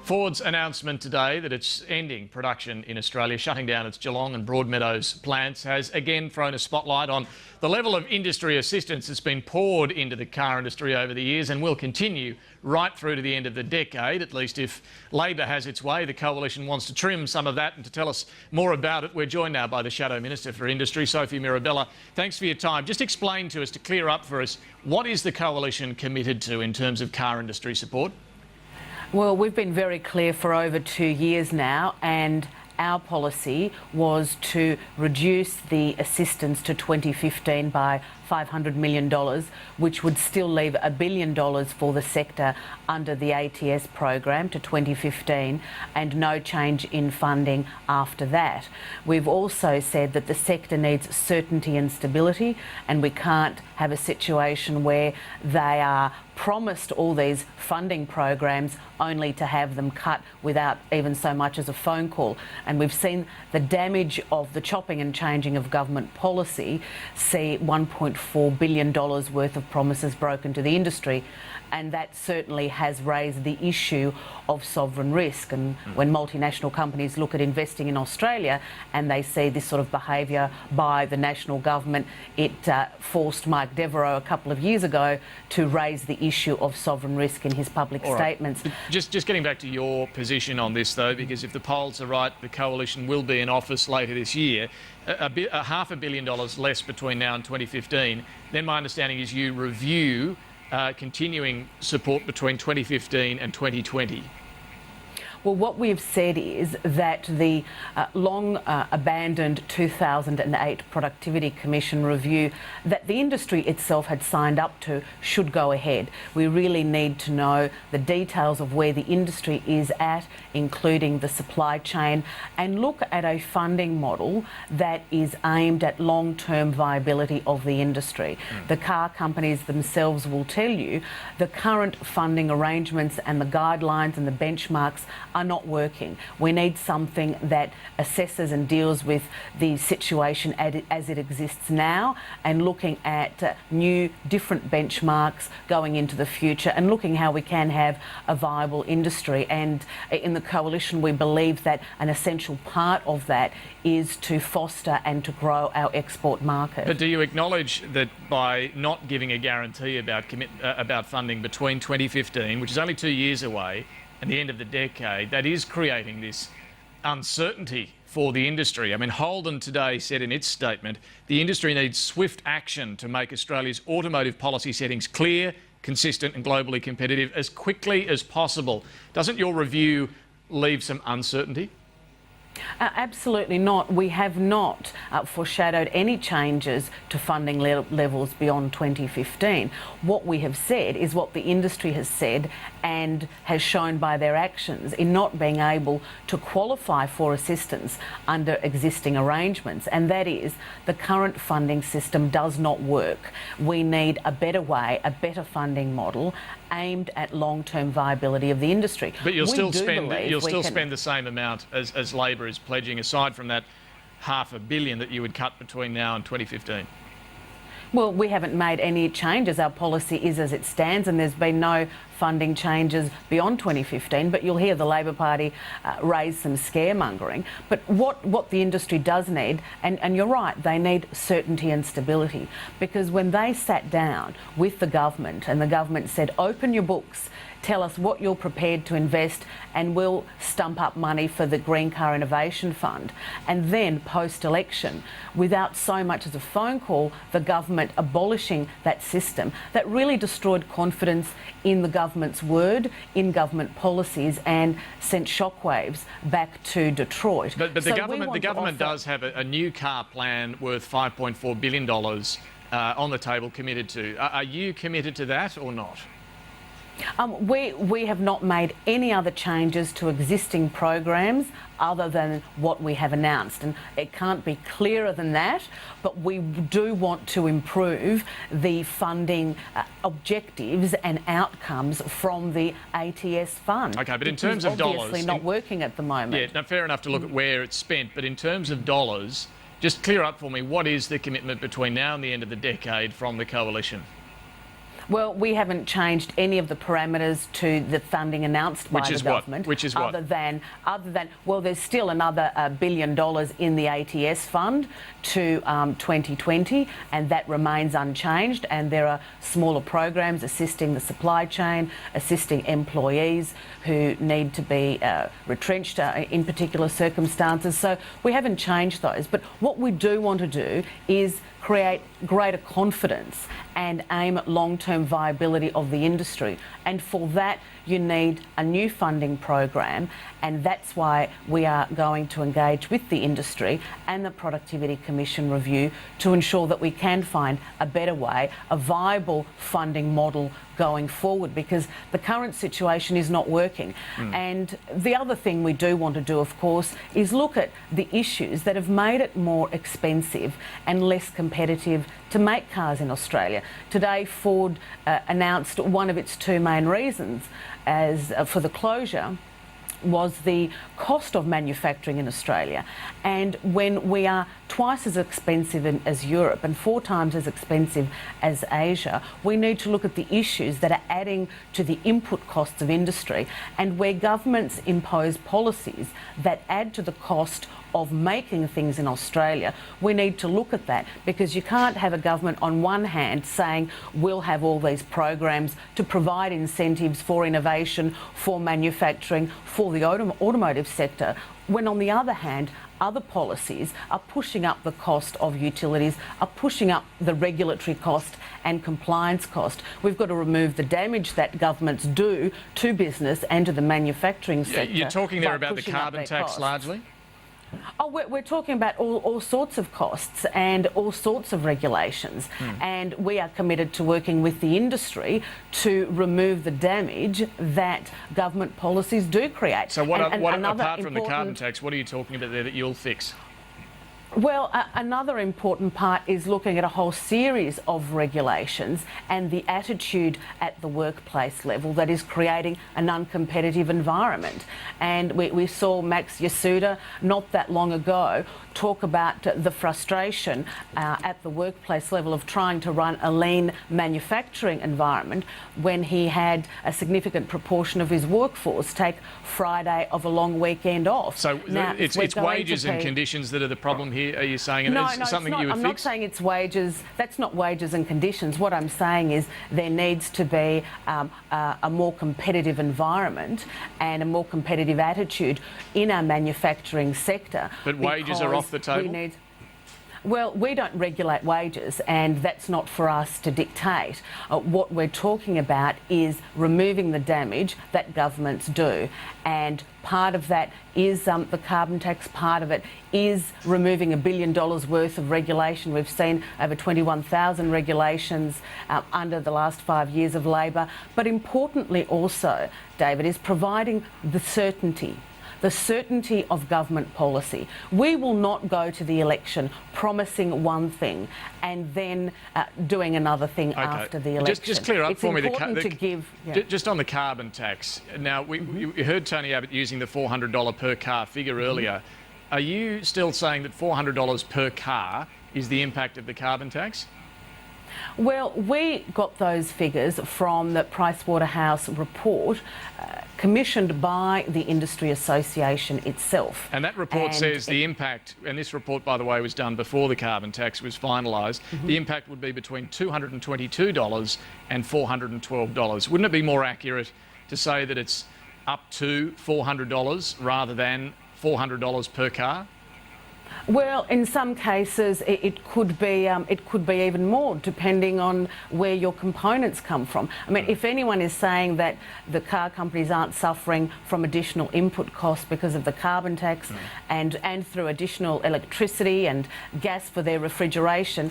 Ford's announcement today that it's ending production in Australia, shutting down its Geelong and Broadmeadows plants, has again thrown a spotlight on the level of industry assistance that's been poured into the car industry over the years and will continue right through to the end of the decade. At least if Labor has its way, the Coalition wants to trim some of that. And to tell us more about it, we're joined now by the Shadow Minister for Industry, Sophie Mirabella. Thanks for your time. Just explain to us, to clear up for us, what is the Coalition committed to in terms of car industry support? Well, we've been very clear for over 2 years now, and our policy was to reduce the assistance to 2015 by $500 million, which would still leave $1 billion for the sector under the ATS program to 2015 and no change in funding after that. We've also said that the sector needs certainty and stability, and we can't have a situation where they are promised all these funding programs only to have them cut without even so much as a phone call. And we've seen the damage of the chopping and changing of government policy, see $1.4 billion worth of promises broken to the industry. And that certainly has raised the issue of sovereign risk. And when multinational companies look at investing in Australia and they see this sort of behaviour by the national government, it forced Mike Devereux a couple of years ago to raise the issue of sovereign risk in his public statements. Just getting back to your position on this, though, because if the polls are right, the Coalition will be in office later this year. $500 million less between now and 2015. Then my understanding is you review continuing support between 2015 and 2020. Well, what we've said is that the long abandoned 2008 Productivity Commission review that the industry itself had signed up to should go ahead. We really need to know the details of where the industry is at, including the supply chain, and look at a funding model that is aimed at long-term viability of the industry. The car companies themselves will tell you the current funding arrangements and the guidelines and the benchmarks are not working. We need something that assesses and deals with the situation as it exists now, and looking at new, different benchmarks going into the future, and looking how we can have a viable industry. And in the Coalition, we believe that an essential part of that is to foster and to grow our export market. But do you acknowledge that by not giving a guarantee about funding between 2015, which is only 2 years away, and the end of the decade, that is creating this uncertainty for the industry? I mean, Holden today said in its statement, the industry needs swift action to make Australia's automotive policy settings clear, consistent and globally competitive as quickly as possible. Doesn't your review leave some uncertainty? Absolutely not. We have not foreshadowed any changes to funding levels beyond 2015. What we have said is what the industry has said and has shown by their actions in not being able to qualify for assistance under existing arrangements, and that is the current funding system does not work. We need a better way, a better funding model aimed at long-term viability of the industry. But you'll still spend the same amount as Labor is pledging, aside from that $500 million that you would cut between now and 2015. Well, we haven't made any changes. Our policy is as it stands, and there's been no funding changes beyond 2015. But you'll hear the Labor Party raise some scaremongering. But what the industry does need, and you're right, they need certainty and stability. Because when they sat down with the government and the government said, open your books, tell us what you're prepared to invest, and we'll stump up money for the Green Car Innovation Fund. And then post-election, without so much as a phone call, the government abolishing that system, that really destroyed confidence in the government's word, in government policies, and sent shockwaves back to Detroit. But the government does have a new car plan worth $5.4 billion on the table, committed to. Are you committed to that or not? We have not made any other changes to existing programs other than what we have announced, and it can't be clearer than that. But we do want to improve the funding objectives and outcomes from the ATS fund. Okay, but in terms of dollars, obviously not working at the moment. Yeah, no, fair enough to look at where it's spent, but in terms of dollars, just clear up for me, what is the commitment between now and the end of the decade from the Coalition? Well, we haven't changed any of the parameters to the funding announced by the government. Which is what? Other than, well, there's still another $1 billion in the ATS fund to 2020, and that remains unchanged. And there are smaller programs assisting the supply chain, assisting employees who need to be retrenched in particular circumstances. So we haven't changed those. But what we do want to do is create greater confidence and aim at long-term viability of the industry. And for that, you need a new funding program, and that's why we are going to engage with the industry and the Productivity Commission review to ensure that we can find a better way, a viable funding model going forward, because the current situation is not working. And the other thing we do want to do, of course, is look at the issues that have made it more expensive and less competitive to make cars in Australia. Today, Ford announced one of its two main reasons as for the closure was the cost of manufacturing in Australia. And when we are twice as expensive as Europe and 4 times as expensive as Asia, we need to look at the issues that are adding to the input costs of industry, and where governments impose policies that add to the cost of making things in Australia, we need to look at that, because you can't have a government on one hand saying we'll have all these programs to provide incentives for innovation, for manufacturing, for the automotive sector, when on the other hand, other policies are pushing up the cost of utilities, are pushing up the regulatory cost and compliance cost. We've got to remove the damage that governments do to business and to the manufacturing sector. You're talking there about the carbon tax costs. largely? Oh, we're talking about all sorts of costs and all sorts of regulations, and we are committed to working with the industry to remove the damage that government policies do create. So apart from the carbon tax, what are you talking about there that you'll fix? Well, another important part is looking at a whole series of regulations and the attitude at the workplace level that is creating an uncompetitive environment. And we saw Max Yasuda not that long ago talk about the frustration at the workplace level of trying to run a lean manufacturing environment when he had a significant proportion of his workforce take Friday of a long weekend off. So now, it's wages and conditions that are the problem here, are you saying? And no, it's something you would I'm fix? not saying it's wages. That's not wages and conditions. What I'm saying is there needs to be a more competitive environment and a more competitive attitude in our manufacturing sector. But wages are off the table? Well, we don't regulate wages, and that's not for us to dictate. What we're talking about is removing the damage that governments do, and part of that is the carbon tax. Part of it is removing $1 billion worth of regulation. We've seen over 21,000 regulations under the last 5 years of Labor. But importantly also, David, is providing the certainty of government policy. We will not go to the election promising one thing and then doing another thing after the election. Just clear up for me. Just on the carbon tax. Now, we heard Tony Abbott using the $400 per car figure earlier. Are you still saying that $400 per car is the impact of the carbon tax? Well, we got those figures from the Pricewaterhouse report commissioned by the Industry Association itself. And that report says the impact, and this report, by the way, was done before the carbon tax was finalised, the impact would be between $222 and $412. Wouldn't it be more accurate to say that it's up to $400 rather than $400 per car? Well, in some cases, it could be even more, depending on where your components come from. I mean, if anyone is saying that the car companies aren't suffering from additional input costs because of the carbon tax and through additional electricity and gas for their refrigeration,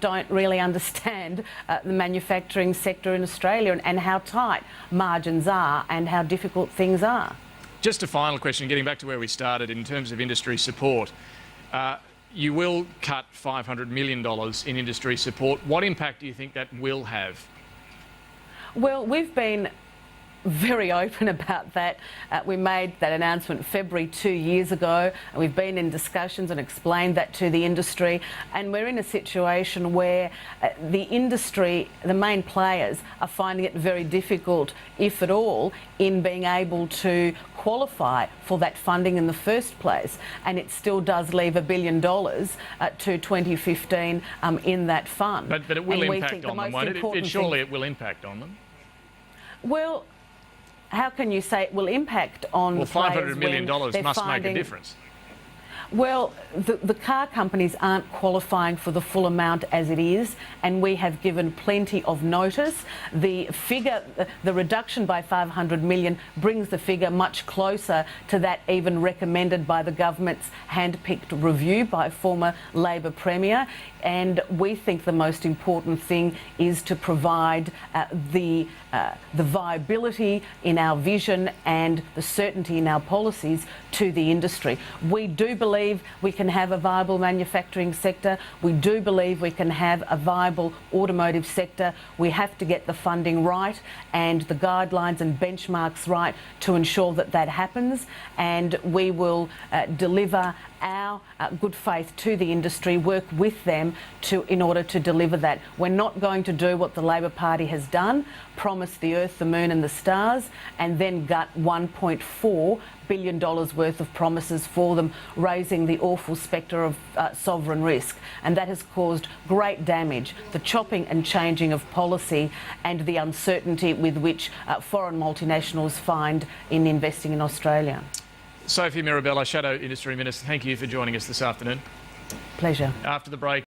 don't really understand the manufacturing sector in Australia and how tight margins are and how difficult things are. Just a final question, getting back to where we started in terms of industry support. You will cut $500 million in industry support. What impact do you think that will have? Well, we've been very open about that. We made that announcement February 2 years ago, and we've been in discussions and explained that to the industry. And we're in a situation where the industry, the main players, are finding it very difficult, if at all, in being able to qualify for that funding in the first place. And it still does leave $1 billion to 2015 in that fund. But it will impact on them, won't it? Surely it will impact on them. Well, how can you say it will impact on Well, $500 million must make a difference. Well, the car companies aren't qualifying for the full amount as it is, and we have given plenty of notice. The figure, the reduction by $500 million brings the figure much closer to that even recommended by the government's hand-picked review by former Labor Premier. And we think the most important thing is to provide the viability in our vision and the certainty in our policies to the industry. We do believe we can have a viable manufacturing sector. We do believe we can have a viable automotive sector. We have to get the funding right and the guidelines and benchmarks right to ensure that that happens. And we will deliver our good faith to the industry, work with them in order to deliver that. We're not going to do what the Labor Party has done, promise the earth, the moon and the stars, and then gut $1.4 billion worth of promises for them, raising the awful spectre of sovereign risk. And that has caused great damage, the chopping and changing of policy and the uncertainty with which foreign multinationals find in investing in Australia. Sophie Mirabella, Shadow Industry Minister, thank you for joining us this afternoon. Pleasure. After the break.